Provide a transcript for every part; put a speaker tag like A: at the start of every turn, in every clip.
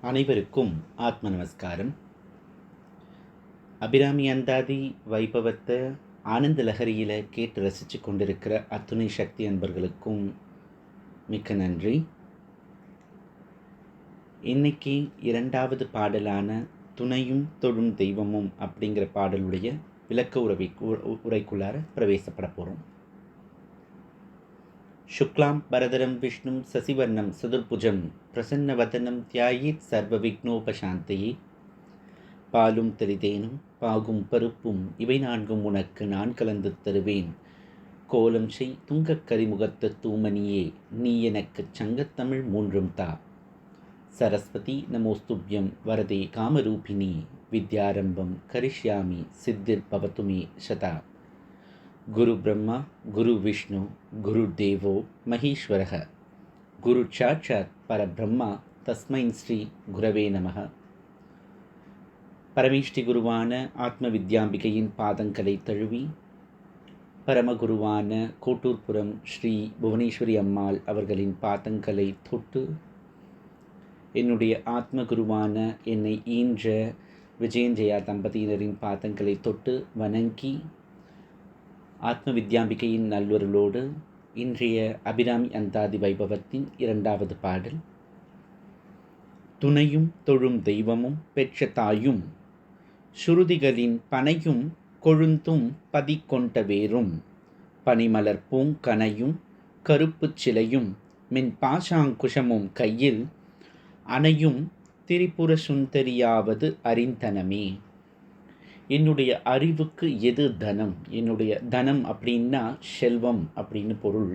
A: அனைவருக்கும் ஆத்ம நமஸ்காரம். அபிராமி அந்தாதி வைபவத்தை ஆனந்த லஹரியில் கேட்டு ரசித்து கொண்டிருக்கிற அத்துணை சக்தி அன்பர்களுக்கும் மிக்க நன்றி. இன்னைக்கு இரண்டாவது பாடலான துணையும் தொழும் தெய்வமும் அப்படிங்கிற பாடலுடைய விளக்க உரைக்குள்ளார பிரவேசப்பட போகிறோம். சுக்லாம் பரதரம் விஷ்ணும் சசிவர்ணம் சதுர்புஜம் பிரசன்னவதனம் தியாயித் சர்வ விக்னோபசாந்தையே. பாலும் தெளிதேனும் பாகும் பருப்பும் இவை நான்கும் உனக்கு நான் கலந்து தருவேன். கோலம் செய் துங்கக் கரிமுகத்த தூமணியே, நீ எனக்கு சங்கத்தமிழ் மூன்றும் தா. சரஸ்வதி நமோஸ்துப்யம் வரதே காமரூபிணி, வித்யாரம்பம் கரிஷ்யாமி சித்திர் பவத்துமே சதா. குரு பிரம்மா குரு விஷ்ணு குரு தேவோ மகேஸ்வரः, குரு சாட்சாத் பரபிரம்மா தஸ்மை ஸ்ரீ குரவே நமः. பரமேஷ்டி குருவான ஆத்ம வித்யாம்பிகையின் பாதங்களை தழுவி, பரமகுருவான கோட்டூர்புரம் ஸ்ரீ புவனேஸ்வரி அம்மாள் அவர்களின் பாதங்களை தொட்டு, என்னுடைய ஆத்ம குருவான என்னை ஈன்ற விஜயஞ்சயா தம்பதியினரின் பாதங்களை தொட்டு வணங்கி, ஆத்ம வித்யாம்பிகையின் நல்லுறலோடு இன்றைய அபிராமி அந்தாதி வைபவத்தின் இரண்டாவது பாடல். துணையும் தொழும் தெய்வமும் பெற்ற தாயும், சுருதிகளின் பனையும் கொழுந்தும் பதிக்கொண்ட வேரும், பனிமலர் பூங்கனையும் கருப்புச் சிலையும் மின் பாசாங்குஷமும் கையில் அணையும் திரிபுர சுந்தரியாவது அறிந்தனமே. என்னுடைய அறிவுக்கு எது தனம்? என்னுடைய தனம் அப்படின்னா செல்வம் அப்படின்னு பொருள்.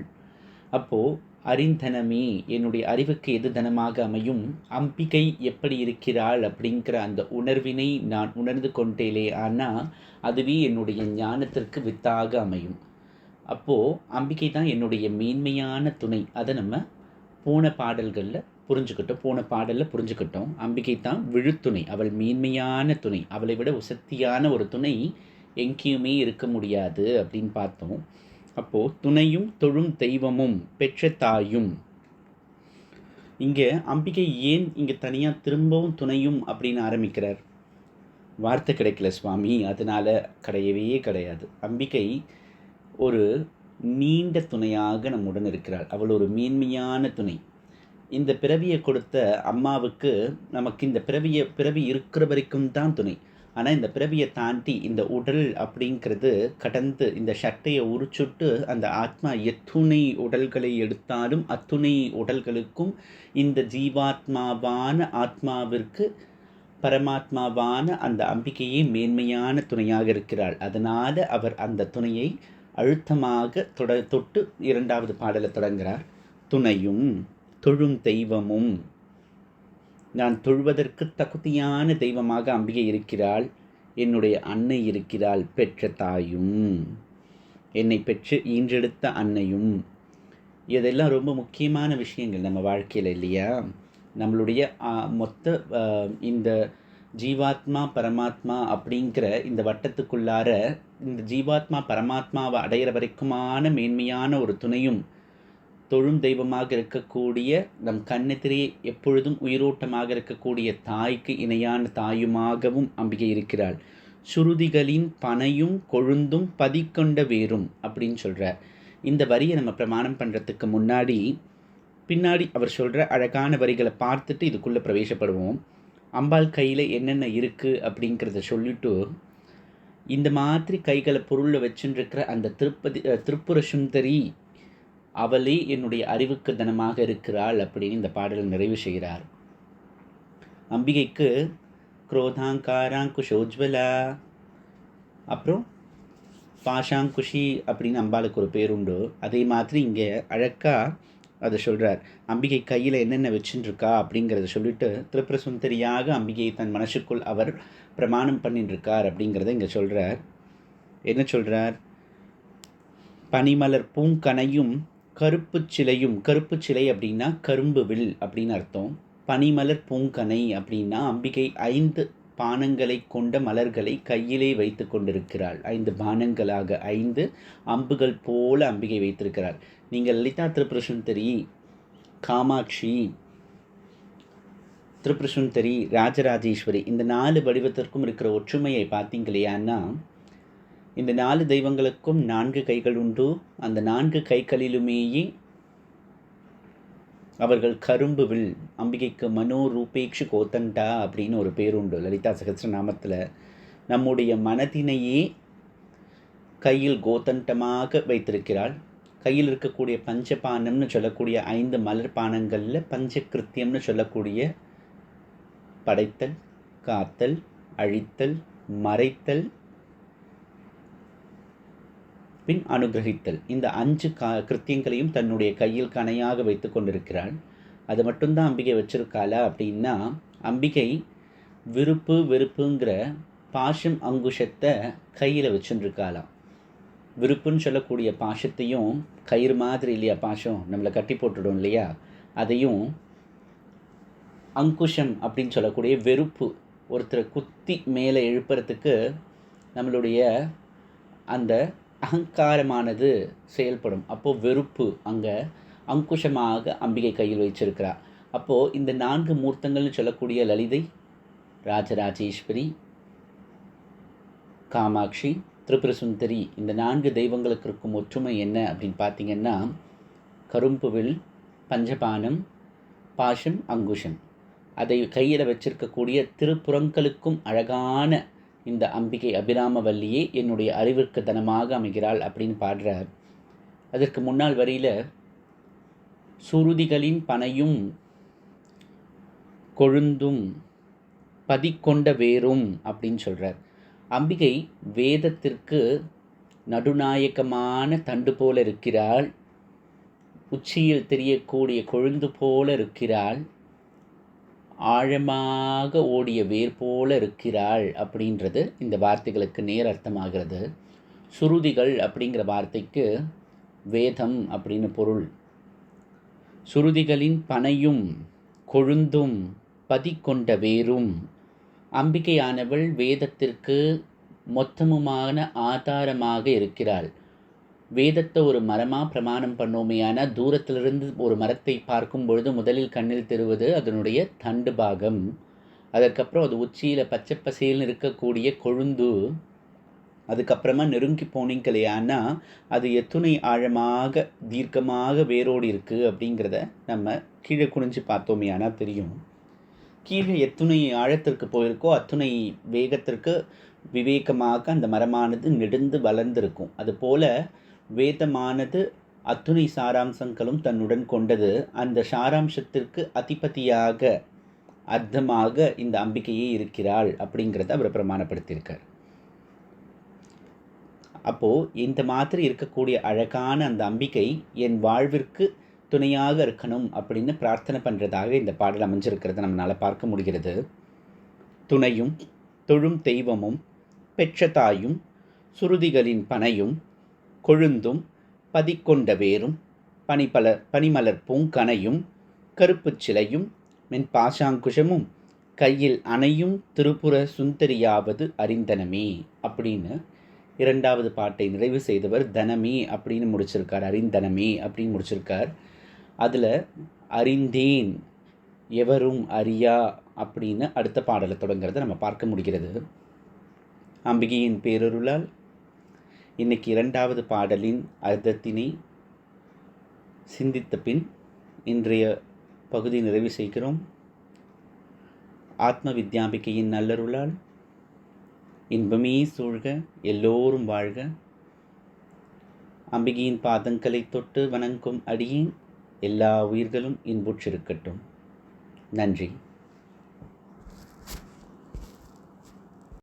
A: அப்போது அறிந்தனமே, என்னுடைய அறிவுக்கு எது தனமாக அமையும்? அம்பிகை எப்படி இருக்கிறாள் அப்படிங்கிற அந்த உணர்வினை நான் உணர்ந்து கொண்டேலே, ஆனால் அதுவே என்னுடைய ஞானத்திற்கு வித்தாக அமையும். அப்போது அம்பிகை தான் என்னுடைய மேன்மையான துணை. அதை நம்ம போன பாடலில் புரிஞ்சுக்கிட்டோம். அம்பிகை தான் விழுத்துணை, அவள் மேன்மையான துணை. அவளை விட உசத்தியான ஒரு துணை எங்கேயுமே இருக்க முடியாது அப்படின்னு பார்த்தோம். அப்போது துணையும் தொழும் தெய்வமும் பெற்ற தாயும், இங்கே அம்பிகை ஏன் இங்கே தனியாக திரும்பவும் துணையும் அப்படின்னு ஆரம்பிக்கிறார்? வார்த்தை கிடைக்கல சுவாமி, அதனால் கிடையவே கிடையாது. அம்பிகை ஒரு நீண்ட துணையாக நம்முடன் இருக்கிறாள். அவள் ஒரு மேன்மையான துணை. இந்த பிறவியை கொடுத்த அம்மாவுக்கு நமக்கு இந்த பிறவி இருக்கிற வரைக்கும் தான் துணை. ஆனால் இந்த பிறவியை தாண்டி இந்த உடல் அப்படிங்கிறது கடந்து இந்த சட்டையை உரிச்சுட்டு அந்த ஆத்மா எத்துணை உடல்களை எடுத்தாலும் அத்துணை உடல்களுக்கும் இந்த ஜீவாத்மாவான ஆத்மாவிற்கு பரமாத்மாவான அந்த அம்பிகையே மேன்மையான துணையாக இருக்கிறாள். அதனால் அவர் அந்த துணையை அழுத்தமாக தொட்டு இரண்டாவது பாடலை தொடங்குகிறார். துணையும் தொழும் தெய்வமும், நான் தொழுவதற்கு தகுதியான தெய்வமாக அம்பிகை இருக்கிறாள். என்னுடைய அன்னை இருக்கிறாள், பெற்ற தாயும், என்னை பெற்று ஈன்றெடுத்த அன்னையும். இதெல்லாம் ரொம்ப முக்கியமான விஷயங்கள் நம்ம வாழ்க்கையில் இல்லையா? நம்மளுடைய மொத்த இந்த ஜீவாத்மா பரமாத்மா அப்படிங்கிற இந்த வட்டத்துக்குள்ளார இந்த ஜீவாத்மா பரமாத்மாவை அடையிற வரைக்குமான மேன்மையான ஒரு துணையும், தொழும் தெய்வமாக இருக்கக்கூடிய நம் கண்ணெதிரே எப்பொழுதும் உயிரோட்டமாக இருக்கக்கூடிய தாய்க்கு இணையான தாயுமாகவும் அம்பிகை இருக்கிறாள். சுருதிகளின் பனையும் கொழுந்தும் பதிக்கொண்ட வேரும் அப்படின்னு சொல்கிறார். இந்த வரியை நம்ம பிரமாணம் பண்ணுறதுக்கு பின்னாடி அவர் சொல்கிற அழகான வரிகளை பார்த்துட்டு இதுக்குள்ளே பிரவேசப்படுவோம். அம்பாள் கையில் என்னென்ன இருக்குது அப்படிங்கிறத சொல்லிட்டு, இந்த மாதிரி கைகளை பொருளில் வச்சுருக்கிற அந்த திரிபுர சுந்தரி அவளே என்னுடைய அறிவுக்கு தனமாக இருக்கிறாள் அப்படின்னு இந்த பாடல் நிறைவு செய்கிறார். அம்பிகைக்கு குரோதாங்காராங்குஷோஜ்வலா, அப்புறம் பாஷாங்குஷி அப்படின்னு அம்பாளுக்கு ஒரு பேர் உண்டு. அதே மாதிரி இங்கே அழகா அதை சொல்கிறார். அம்பிகை கையில் என்னென்ன வச்சுருக்கா அப்படிங்கிறத சொல்லிட்டு திரிபுர சுந்தரியாக அம்பிகையை தன் மனசுக்குள் அவர் பிரமாணம் பண்ணிட்டுருக்கார் அப்படிங்கிறத இங்கே சொல்கிறார். என்ன சொல்கிறார்? பனிமலர் பூங்கனையும் கருப்பு சிலையும், கருப்பு சிலை அப்படின்னா கரும்பு வில் அப்படின்னு அர்த்தம். பனிமலர் பூங்கனை அப்படின்னா அம்பிகை 5 பானங்களை கொண்ட மலர்களை கையிலே வைத்து கொண்டிருக்கிறாள். 5 பானங்களாக 5 அம்புகள் போல அம்பிகை வைத்திருக்கிறாள். நீங்கள் லலிதா திரிபுர சுந்தரி, காமாட்சி, திரிபுர சுந்தரி, ராஜராஜேஸ்வரி இந்த 4 வடிவத்திற்கும் இருக்கிற ஒற்றுமையை பார்த்தீங்களையான்னா, இந்த 4 தெய்வங்களுக்கும் 4 கைகள் உண்டு. அந்த 4 கைகளிலுமேயே அவர்கள் கரும்பு வில். அம்பிகைக்கு மனோரூபேக்ஷு கோதண்டா அப்படின்னு ஒரு பேர் உண்டு லலிதா சகஸ்ரநாமத்தில். நம்முடைய மனதினையே கையில் கோதண்டமாக வைத்திருக்கிறாள். கையில் இருக்கக்கூடிய பஞ்சபானம்னு சொல்லக்கூடிய 5 மலர் பானங்களில் பஞ்சகிருத்தியம்னு சொல்லக்கூடிய படைத்தல், காத்தல், அழித்தல், மறைத்தல், பின் அனுகிரகித்தல், இந்த 5 கிருத்தியங்களையும் தன்னுடைய கையில் கணையாக வைத்து கொண்டிருக்கிறாள். அது மட்டும்தான் அம்பிகை வச்சிருக்காளா அப்படின்னா, அம்பிகை விருப்பு வெறுப்புங்கிற பாஷம் அங்குஷத்தை கையில் வச்சுருக்காளாம். விருப்புன்னு சொல்லக்கூடிய பாஷத்தையும், கயிறு மாதிரி இல்லையா பாஷம், நம்மளை கட்டி போட்டுடும் இல்லையா, அதையும் அங்குஷம் அப்படின்னு சொல்லக்கூடிய வெறுப்பு, ஒருத்தரை குத்தி மேலே எழுப்புறதுக்கு நம்மளுடைய அந்த அகங்காரமானது செயல்படும். அப்போது வெறுப்பு அங்கே அங்குஷமாக அம்பிகை கையில் வச்சிருக்கிறார். அப்போது இந்த 4 மூர்த்தங்கள்னு சொல்லக்கூடிய லலிதை, ராஜராஜேஸ்வரி, காமாட்சி, திரிபுர சுந்தரி இந்த 4 தெய்வங்களுக்கு இருக்கும் ஒற்றுமை என்ன அப்படின்னு பார்த்தீங்கன்னா, கரும்புவில், பஞ்சபானம், பாஷம், அங்குஷம். அதை கையில் வச்சிருக்கக்கூடிய திருப்புறங்களுக்கும் அழகான இந்த அம்பிகை அபிராமவல்லியே என்னுடைய அறிவிற்கு தனமாக அமைகிறாள் அப்படின்னு பாடுறார். அதற்கு முன்னால் வரியில் சுருதிகளின் பனையும் கொழுந்தும் பதிக்கொண்ட வேரும் அப்படின்னு சொல்கிறார். அம்பிகை வேதத்திற்கு நடுநாயகமான தண்டு போல இருக்கிறாள். உச்சியில் தெரியக்கூடிய கொழுந்து போல இருக்கிறாள். ஆழமாக ஓடிய வேர் போல இருக்கிறாள் அப்படின்றது இந்த வார்த்தைகளுக்கு நேர் அர்த்தமாகிறது. சுருதிகள் அப்படிங்கிற வார்த்தைக்கு வேதம் அப்படின்னு பொருள். சுருதிகளின் பனையும் கொழுந்தும் பதிக்கொண்ட வேரும். அம்பிகையானவள் வேதத்திற்கு மொத்தமுமான ஆதாரமாக இருக்கிறாள். வேதத்தை ஒரு மரமாக பிரமாணம் பண்ணோமையான தூரத்திலிருந்து ஒரு மரத்தை பார்க்கும் பொழுது முதலில் கண்ணில் தெரிவது அதனுடைய தண்டு பாகம். அதற்கப்புறம் அது உச்சியில் பச்சை பசேல்னு இருக்கக்கூடிய கொழுந்து. அதுக்கப்புறமா நெருங்கி போனீங்களையானா அது எத்துணை ஆழமாக தீர்க்கமாக வேரோடி இருக்குது அப்படிங்கிறத நம்ம கீழே குனிஞ்சு பார்த்தோமையானா தெரியும். கீழே எத்துணை ஆழத்திற்கு போயிருக்கோ அத்துணை வேகத்திற்கு விவேகமாக அந்த மரமானது நெடுந்து வளர்ந்திருக்கும். அதுபோல் வேதமானது அத்துணை சாராம்சங்களும் தன்னுடன் கொண்டது. அந்த சாராம்சத்திற்கு அதிபதியாக அர்த்தமாக இந்த அம்பிகையே இருக்கிறாள் அப்படிங்கிறத அவர் பிரமாணப்படுத்தியிருக்கார். அப்போது இந்த மாதிரி இருக்கக்கூடிய அழகான அந்த அம்பிகை என் வாழ்விற்கு துணையாக இருக்கணும் அப்படின்னு பிரார்த்தனை பண்ணுறதாக இந்த பாடல் அமைஞ்சிருக்கிறத நம்மளால் பார்க்க முடிகிறது. துணையும் தொழும் தெய்வமும் பெற்ற தாயும் சுருதிகளின் பனையும் கொழுந்தும் பதிக்கொண்ட வேரும் பனிமலர் பூங்கனையும் கருப்பு சிலையும் மென் பாசாங்குஷமும் கையில் அணையும் திரிபுர சுந்தரியாவது அறிந்தனமே அப்படின்னு 2வது பாட்டை நிறைவு செய்தவர் தனமே அப்படின்னு முடிச்சிருக்கார். அறிந்தனமே அப்படின்னு முடிச்சிருக்கார். அதில் அறிந்தேன் எவரும் அறியா அப்படின்னு அடுத்த பாடலை தொடங்கிறத நம்ம பார்க்க முடிகிறது. அம்பிகையின் பேரருளால் இன்னைக்கு 2வது பாடலின் அர்த்தத்தினை சிந்தித்த பின் இன்றைய பகுதி நிறைவு செய்கிறோம். ஆத்ம வித்யாம்பிகையின் நல்லருளால் இன்பமே சூழ்க, எல்லோரும் வாழ்க. அம்பிகையின் பாதங்களை தொட்டு வணங்கும் அடியேன் எல்லா உயிர்களும் இன்புற்றிருக்கட்டும். நன்றி.